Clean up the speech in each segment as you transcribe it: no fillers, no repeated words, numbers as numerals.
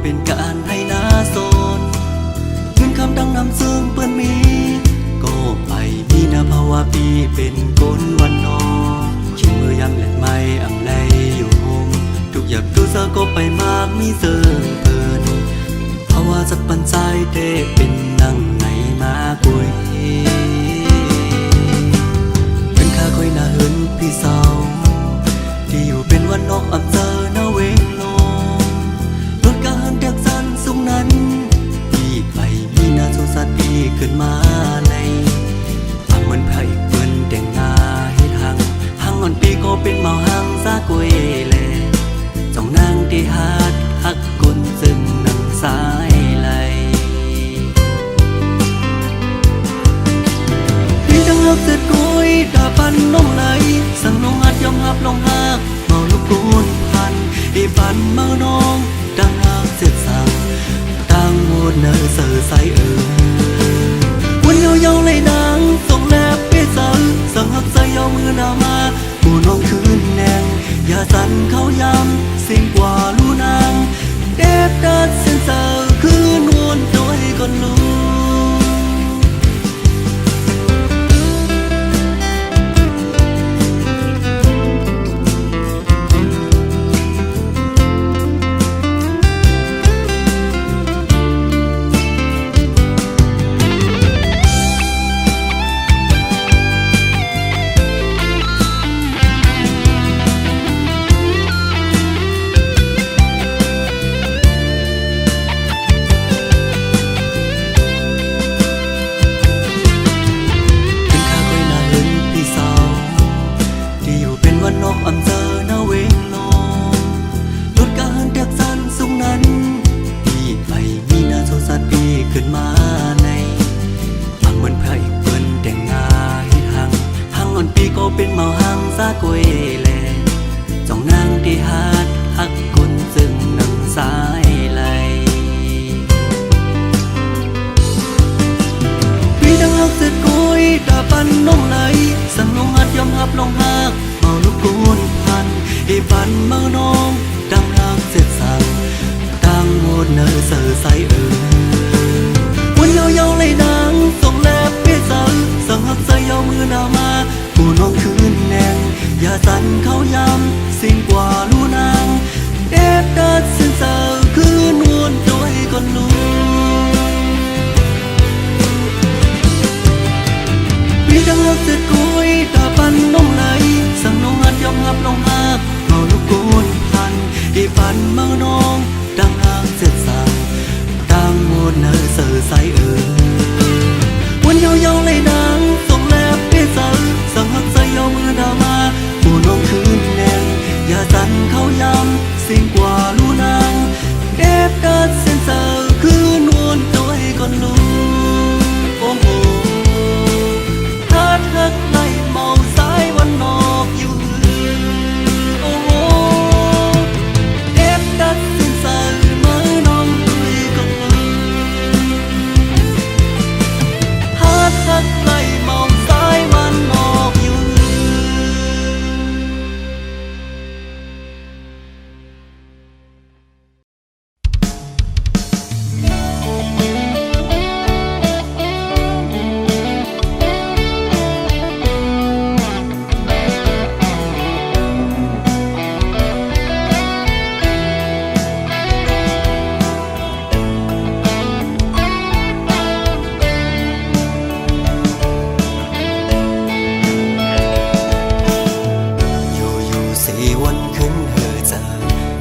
เป็นการให้นาโซนเงินคำดังนำซึ่งเปื้อนมีก็ไปมีนาภาวะปีเป็นกลวันนอชิมมือยำแหลกไม้อำไลอยู่หงทุกอย่างดูเซอก็ไปมากมีเซิงเปินภาวะสักปันใจเด้เป็นนั่งในมากุยเป็นข้าคอยนาเหินพี่สาวที่อยู่เป็นวันนอกอำเจอนาเวงลงรถการเด็กสันสูงนั้นพี่ไปมีนาโซสัตพี่ขึ้นมาในทำเหมือนพระอีกเปิ้นแต่งงาให้ทางอ่อนปีก็เป็นเมาหังซากุยแลจ้องนางที่ฮักกุนซึ่งนังสายไหลพี่ทั้งรักเสร็จกุยดาปันน้องไหลสั่งน้องหัดยอมหับลองหักเมาลูกกูนพันอีปันเมาน้องดังหักเสร็จสั่งตั้งหมดเนื้อเสือใสวันเยาเลยนางส่งแลบไปสั่งหักใส่ยอมือหน้ามาผู้น้องคืนแนงอย่าสั่นเขาย้ำสิ่งกว่าลูนางเด็บดัดเส้นเสือคืนวนโดยก่อนลูนอกอำเจอนาเวงลงรถการเด็กสันสูงนั้นพี่ไปมีนาโซสัตพี่ขึ้นมาในฟังเหมือนพระอีกเปิ้นแต่งงาให้ทางอ่อนปีก็เป็นเมาหังซากุยแลจ้องนางที่ฮักกุนซึ่งนังสายไหลพี่ดังรักเสร็จกุยดาปันน้องไหลสั่งน้องหัดยอมหับลองหักลูกกูนพันอีปันเมาน้องดังหักเสร็จสั่งตั้งหมดเนื้อเสือใสวันเยาเลยนางส่งแลบไปสั่งหักใส่ยอมือหน้ามาผู้น้องคืนแนงอย่าสั่นเขาย้ำสิ่งกว่าลูนางเด็บดัดเส้นเสือคืนวนโดยก่อนลูพี่ดังรักเสร็จกุยตาปันน้องไหลสั่งน้องหัดยอมหับลองหักเมาลูกกูนพันอีปันเมาน้องดังหักเสร็จสั่งตั้งหมดเนื้อเสือใสวันเยาเลยนางส่งแลบไปสั่งหักใส่ยอมือหน้ามาผู้น้องคืนแนงอย่าสั่นเขาย้ำสิ่งกว่าลูนางเด็บดัดเส้นเสือคืนวนโดยก่อนลูโอ้โหทักไล่เมาสายวันนอกอยู่โอ้โหเด็บดัดสิ้นสายมือน้องด้วยกันทักไล่เมาสายวันนอกอยู่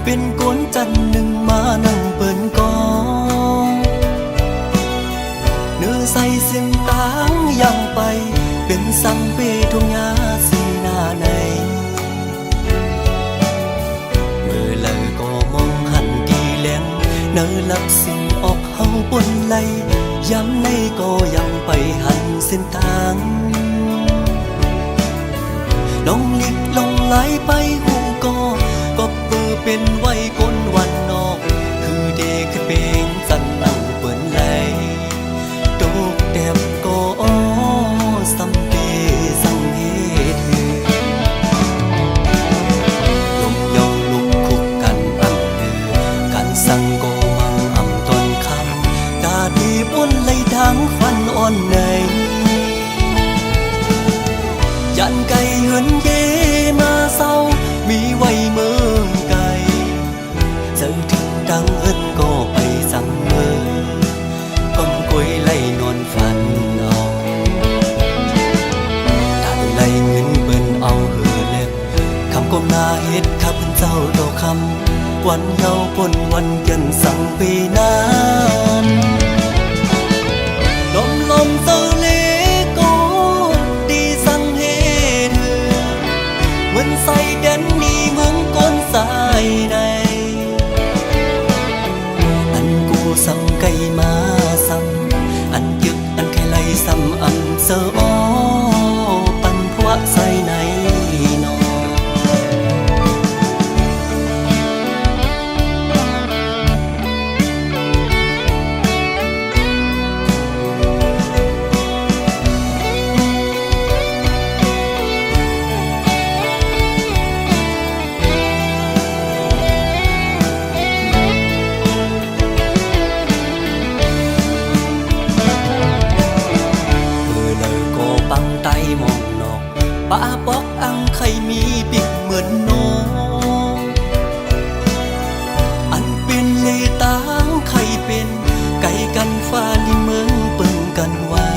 เป็นกวนจันหนึ่งมานั่งเปิ่นกองเนื้อใส่เส้นตางยังไปเป็นสังเปทุ่งหญ้าสีหน้าในเมื่อเลยก็มองหันดีแหลงเนื้อลับสิ่งออกเฮาปนไหลย้ำในก็ยังไปหันเส้นทางลองลิกลองไหลไปหูก็เปิดเป็นไว้คนวันนอกคือเด็กขึ้นเปงสันนั่งเปิ่นไหลตกแดบก็สัมเปสังเหตุลมยองลุกคุกกันอันเดือกันสั่งก็มัง เฮ็ดข้าพเจ้าต่อคำวันเยาว์พ้นวันกันสั่งปีนานลมเศร้าเลโกดีสั่งเฮ็ดเหมือนใส่แดนนี่เมืองก้นสายใดอันกูสั่งไก่มาสั่งอันยึกอันแค่ไล่ซ้ำอันเสืออ้อปันพวะใส่ในนอปังไตมองนอกป้าปอกอังไข่มีปิกเหมือนน้องอันเป็นเลตางไข่เป็นไก่กันฟ้าลิเมืองปึงกันไว้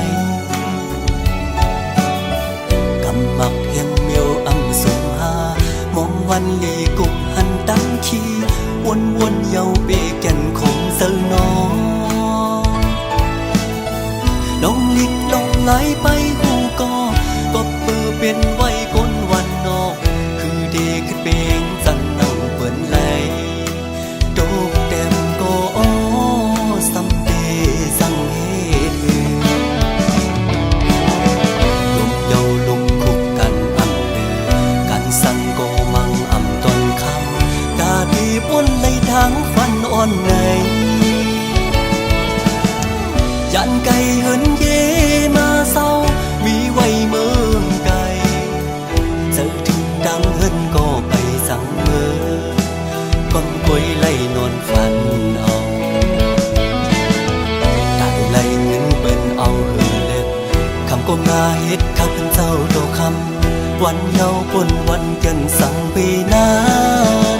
กำมักเพียงเมียวอำสมหามองวันลีกุกหันตั้งขี้วนเยาเปแก่นคงเซลน้องลงลิกลงไหลไปหูก็เปื้อเป็นไว้ก้นวันนอกคือเด็กเปงจันนั่งเปิ่นไหลโดกแต้มก็อ้อสำเดสั่งเฮ็ดลุกเยาลุกคุกกันอำเดือกันสั่งก็มังอำตอนคำกาดีป้นไหลทางฟันอ่อนในยันไก่เหินเยมาเศร้ามีไว้เมืองไกลเจอถึงดังเหินก็ไปสั่งเมื่อก้อนกล้วยไล่นอนฝันเอาได้ไล่เงินเป็นเอาเหือเล็บคำก้มหน้าเฮ็ดข้าเป็นเจ้าโตคำวันเยาว์ปนวันกันสั่งปีนาน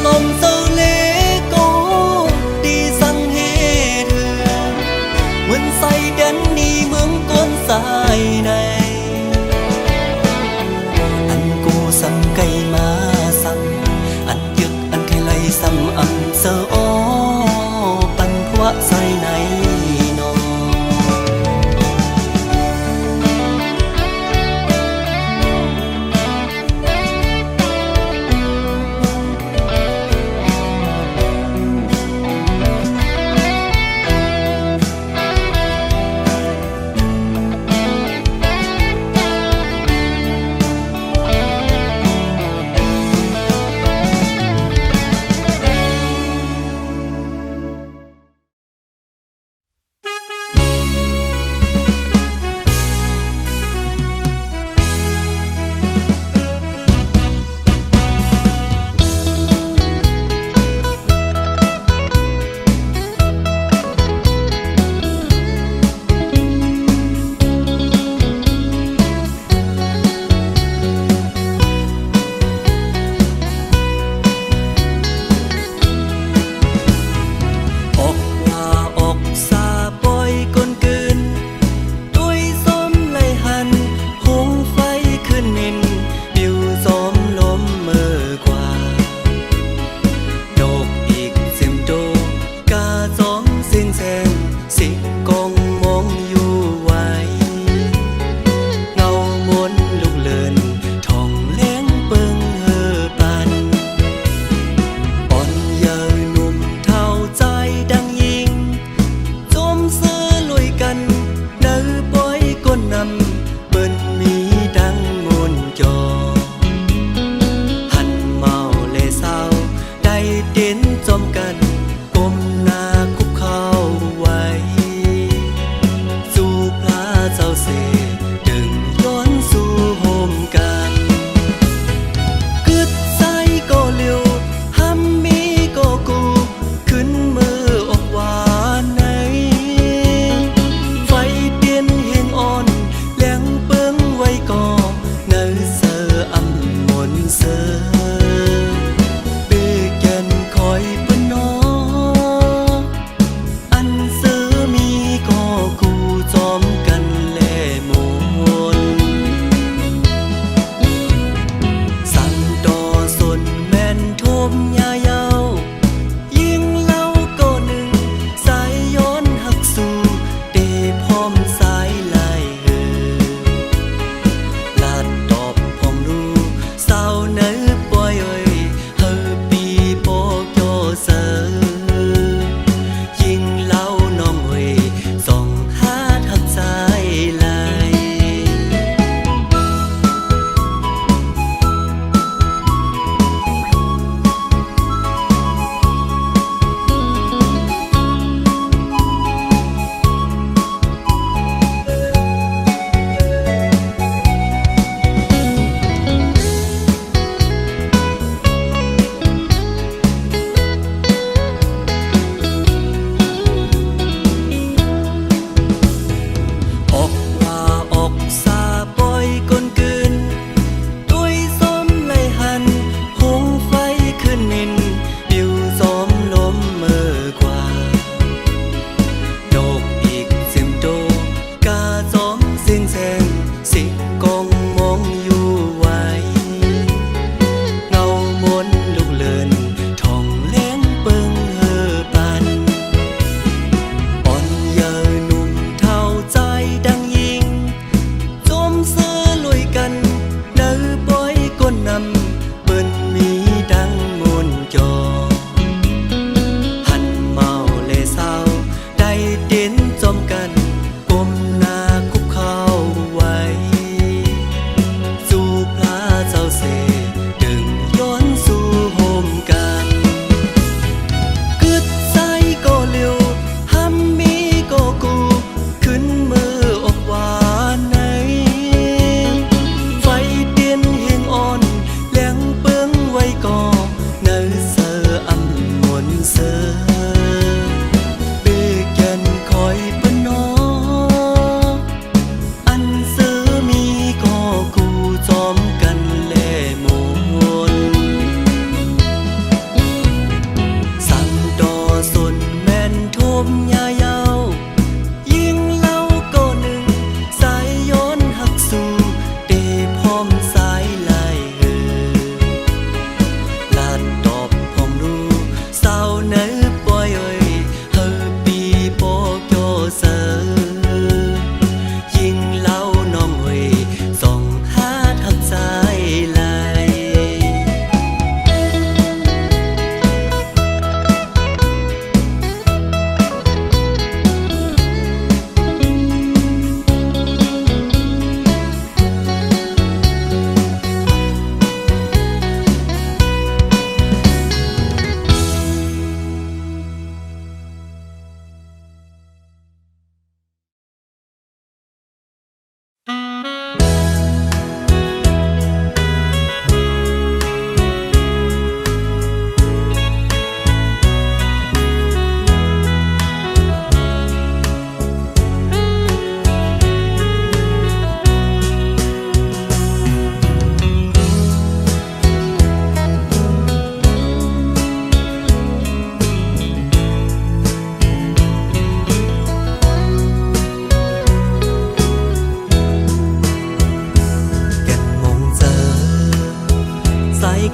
ลมเศร้าเลโกดีสั่งเฮ็ด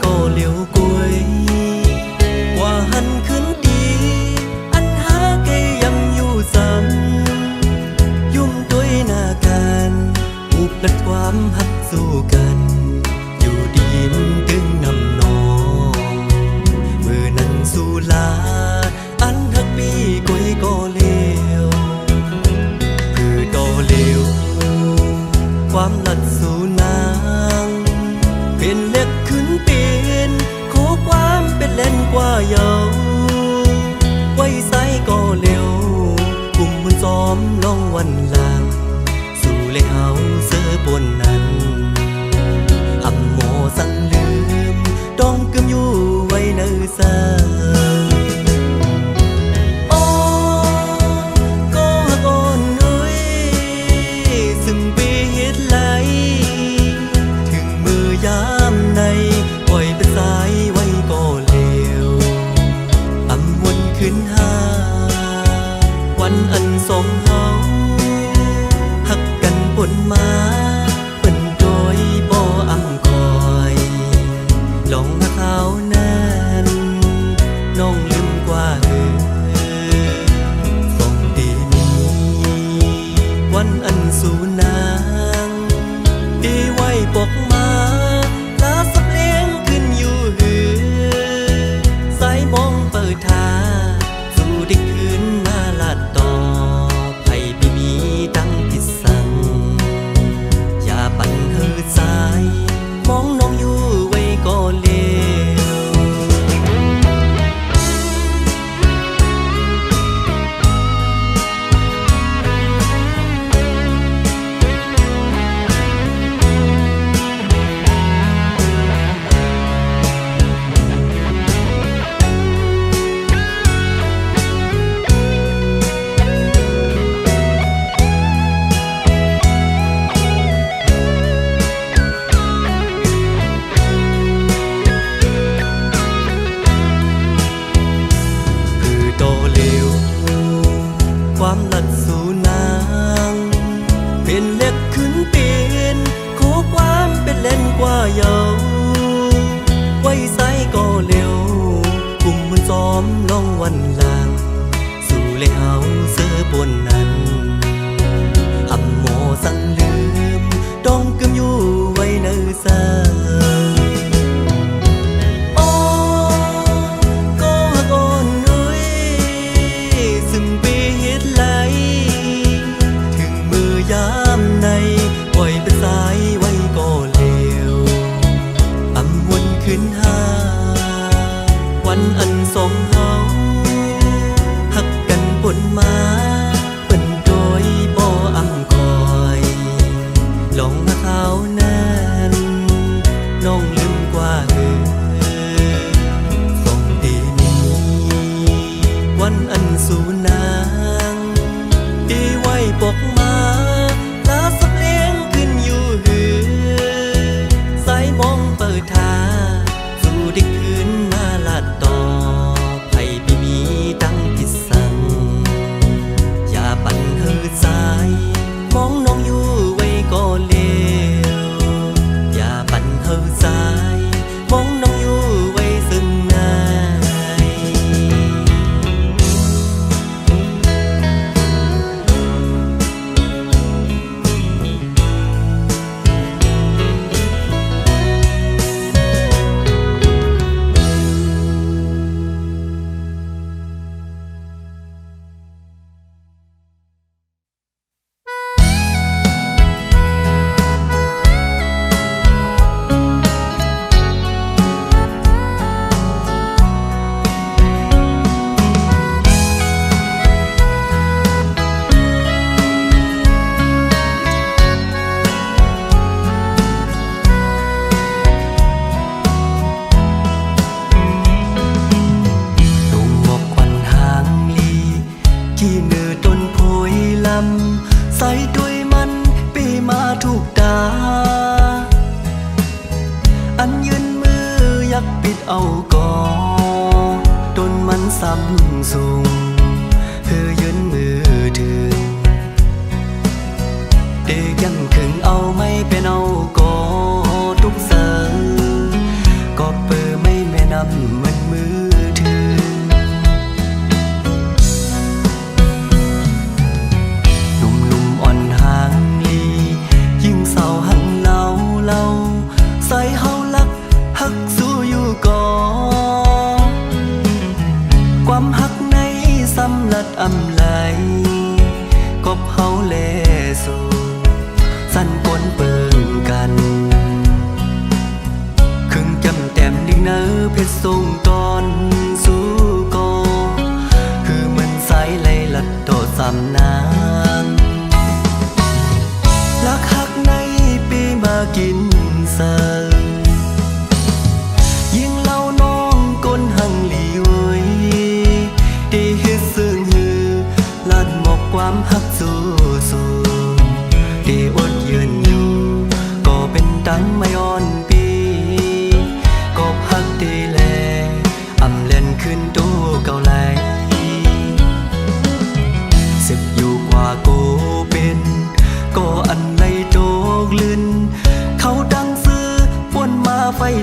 ก็เหลียวกล้วยกว่าหันขึ้นดีอันหาเกยำอยู่ซ้ำยุ่มด้วยหน้ากันอุบลัดความหักสู้กันอยู่ดีมตึงนำนองมือนั้นสู้ลาอันหักปีกล้วยก็เหลียวคือต่อเหลียวความลัดสู่นางเป็นเล็กขึ้นเป็นขอความเป็นเล่นกว่าเยาไว้ใส่ก็เร็วกลุ่มมันซ้อมลองวันหลังสู่เลยเฮาเสือปนนั้นอำโมสั่งลืมต้องกึมอยู่ไว้ในซาอันสองเฮาหักกันปนมาเป็นโดยบ่อำคอยลองหักเขานั้นน้องลืมกว่าส่งดีนี้วันอันสู่นางดีไว้ปกมาลาสับเลี้ยงขึ้นอยู่สายมองเปิดทาสู่ได้คืนมาลาดต่อมองน้องอยู่ไว้ก็เลวความลัดสู่นางเป็นเล็กขึ้นเป็นขอความเป็นเล่นกว่าเยาไว้ใส่ก็เร็วกลุ่มมันซ้อมลองวันหลังสู่เลยเฮาเสือปนนั้นอำโมสั่งลืมต้องกึมอยู่ไว้ในซาวันอันสองเฮาหักกันปนมาเป็นโดยบ่อำคอยลองมาเขานั้นน้องลืมกว่าส่งดีนี้วันอันสู่นางดีไว้ปกมาลาสับเลี้ยงขึ้นอยู่สายมองเปิดทาสู่ได้คืนมาลาดต่อไผพี่มีตั้งผิดสั่งอย่าปั่นเฮอสายมองน้องอยู่ไว้ก็เลวอย่าปั่นเฮอสายมองน้องอยู่ไว้ซึ่งนายใส่ด้วยมันปีมาถูกตาอันยืนมืออยากปิดเอาก่อต้นมันซ้ำสูงเพื่อยืนมือถึงเด็กยังขึงเอาไม่เป็นเอาก่อทุกเสริก็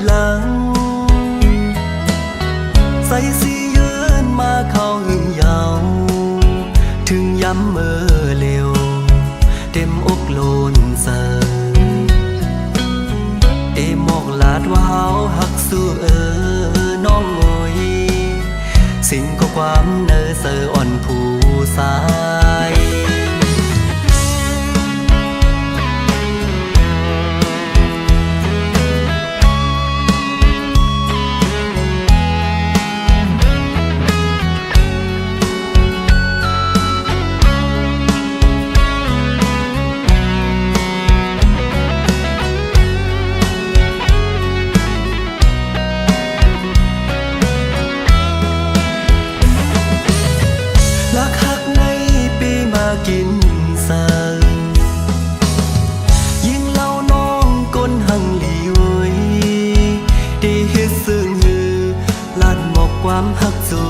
หลังใส่สียืนมาเข้าหึงยาวถึงย้ำเมื่อเร็วเต็มอกโลนเสอเอมอกลาดว่าเฮาหักสู้น้องโอยสิ่งก็ความเนอเสออ่อนผู้สายกินเสิร์ยิ่งเล่าน้องก้นหังหลีไว้ได้เฮ็ดซึ่งหือลัดหมอกความหักสู้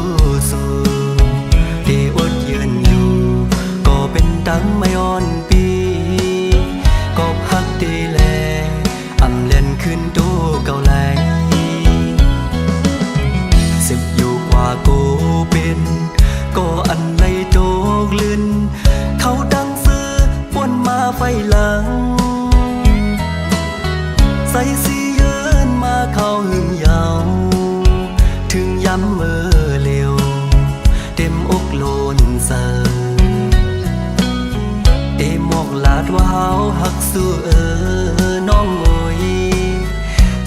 ได้อดยืนอยู่ก็เป็นตังไม่อ่อนปีก็พักได้แลอำเล่นขึ้นตู้เก่าไหลสิบอยู่กว่ากูเป็นก็อันไรโจกลื่นเขาดังซื้อปนมาไฟหลังใส่สียืนมาเข้าหึงยาวถึงย้ำเมื่อเร็วเต็มอกโลนเสอเอมอกลาดว่าเฮาหักสู้น้องโอย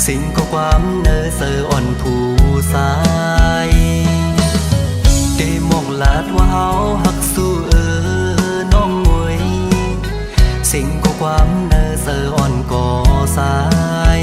สิ่งก็ความเนอเสออ่อนผู้สายเอมอกลาดว่าเฮาหักสู้น้องโอยสิ่งก็ความเนอเสออ่อนก่อสาย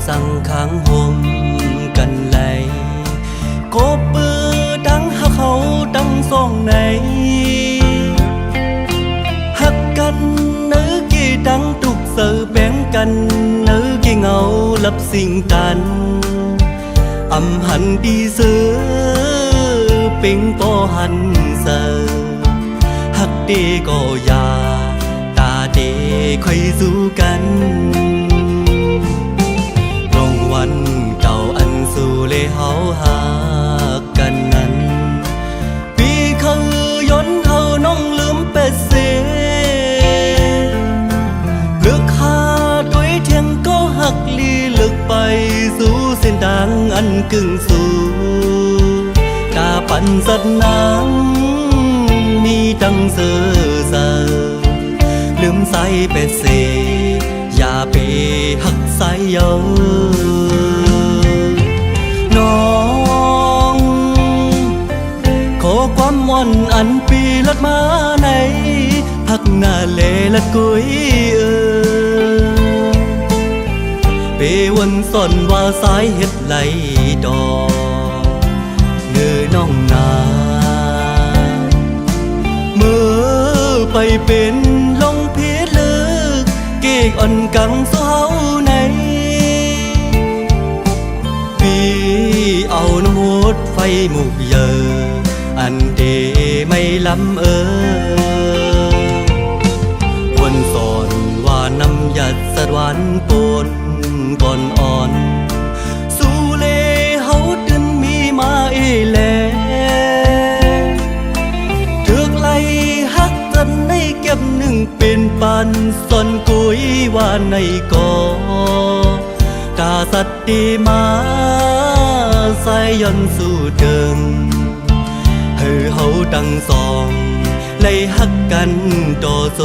สั่งค้างห่มกันไหลกบปือดังหักเขาดังส่องไหนหักกันเนื้อกี่ดังตุกเสือแบ่งกันเนื้อกี่เงาลับสิ่งกันอำหันดีเสือเป็งปอหันเสือหักเดก็ยาตาเดค่อยสู้กันวันเก่าอันสู่เลยเฮาหากันนั้นปีเขาย้อนเฮาน้องลืมเป็ดเสเลือกหาด้วยเทียงก็หักลีเลือกไปสู่เส้นทางอันกึ่งสู่ตาปันสัตว์น้ำมีดังเสือลืมใส่เป็ดเสอย่าไปหักใส่เยอะน้องขอความม่อนอันปีลัดมาในพักหน้าเลลัดกุยเปวันซ่อนว่าสายเฮ็ดไหลดอกเนื้อน้องนาเมื่อไปเป็นลงเพชรลึกเก่งอ่อนกังสู้เฮาในปีเอาน้ำหดไฟหมุกเยออันเดไม่ล้ำวันสอนว่าใน นำหยัดสะดวันปนก่อนอ่อนสู่เลเฮาดึนมีมาเอแลถึกไล่ฮักกันในเก็บหนึ่งเป็นปันสนกุยว่าในกอกาสัตดีมาใส่ยนสู่เดิมให้เฮาดังสองไล่ฮักกันต่อโซ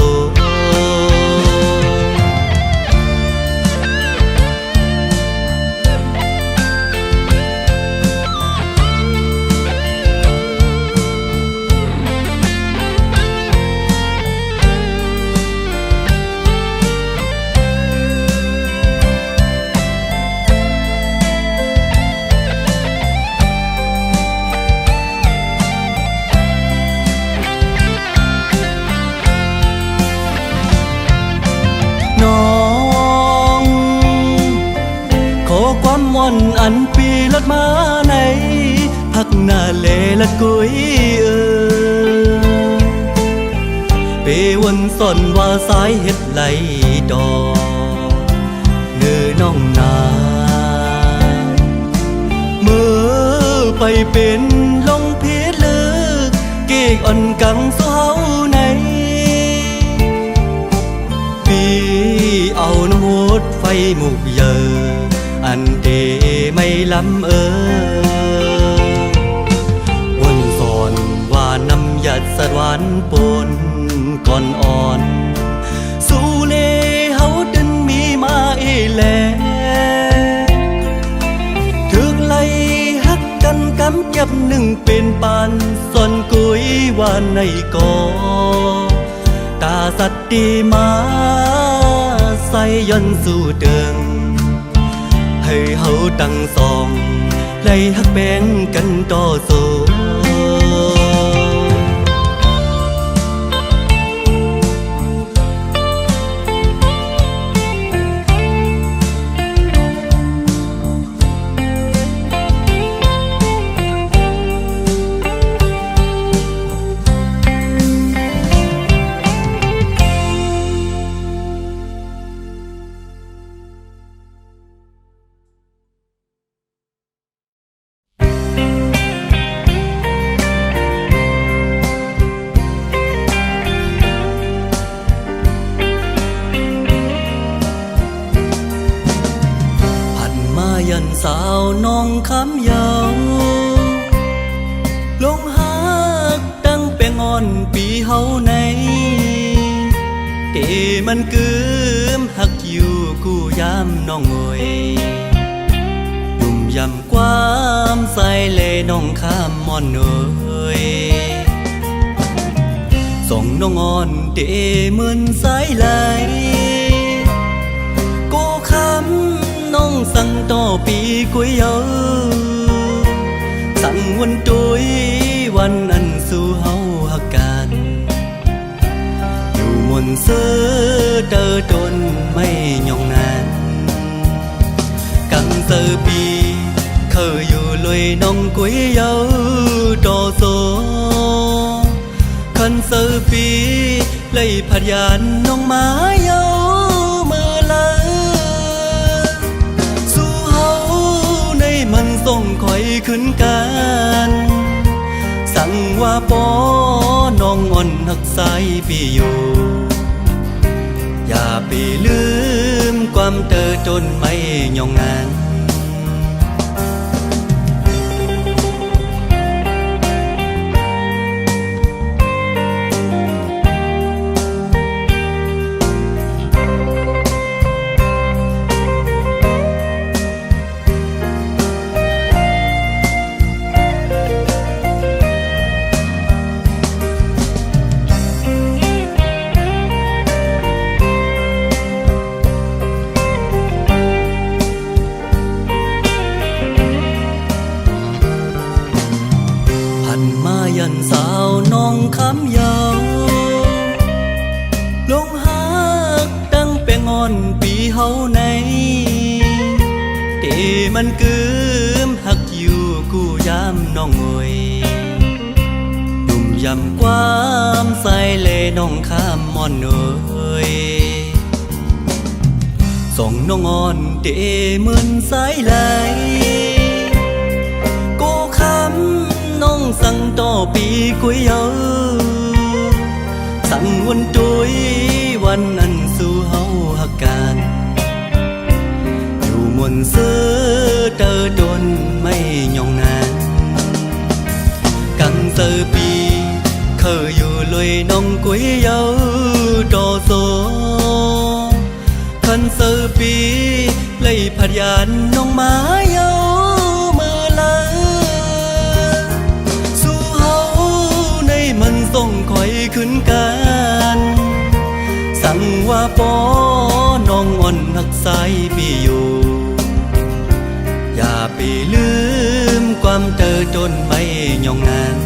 อันปีลัดมาในพักหน้าเลละกุยเปวันสอนว่าสายเฮ็ดไหลดอกเนื้อน้องนาเมื่อไปเป็นลงเพชรลึกเก่งอ่อนกังเศร้าในปีเอาน้ำหดไฟหมุกเยออันเดไม่ล้ำวนสอนว่านำหยัดสะดวันปนก่อนอ่อนสู่เลเฮาดึนมีมาเอแลถึกไล่ฮักกันกำเก็บหนึ่งเป็นปันสนกุยว่าในกอกาสัตดีมาใส่ยนสู่เดิมให้เฮาตั้งสองไล่ฮักแบ่งกันต่อสู้ยันสาวน้องคำยาวลงฮักตั้งแปงอ่อนปีเฮาในเตมันกืมฮักอยู่กูยามน้องงวยยุ่มยำความใส่เลน้องข้ามมอนเอ่ยส่งน้องอ่อนเตเหมือนสายไหลน้องสั่งต่อปีกุยเยาสั่งวันตุยวันอันสู่เฮาฮักกันอยู่มนเสือเตอตนไม่ยองนั้นกังเสือปีเคยอยู่ลอยน้องกุยเยาต่อโซคันเสือปีเลยพัดยานน้องมาเยามันส่งคอยขึ้นกันสั่งว่าปอน้องอ่อนหักสายปีอยู่อย่าไปลืมความเตอจนไม่ยองงาน เฮาในเตมันกึมหักอยู่กูยามน้องงวยนุ่มยำความใส่เลน้องข้ามมอนเอ่ย ส่งน้องอ่อนเดเหมือนสายไหลกูคำน้องสั่งต่อปีกุยเยาสั่งวันตุยวันอันสู่เฮาหักกันอยู่มนต์ซื้อเตอดนไม่ยองนานกังเซอปีเคยอยู่เลยน้องกุยเยาดอโซคันเซอปีเลยพัดยานน้องมาเยามือลาสู่เฮาในมันส่งคอยขึ้นกันสั่งว่าปอน้องอ่อนหักสายปีอยู่อย่าไปลืมความเธอจนไม่ยองนาน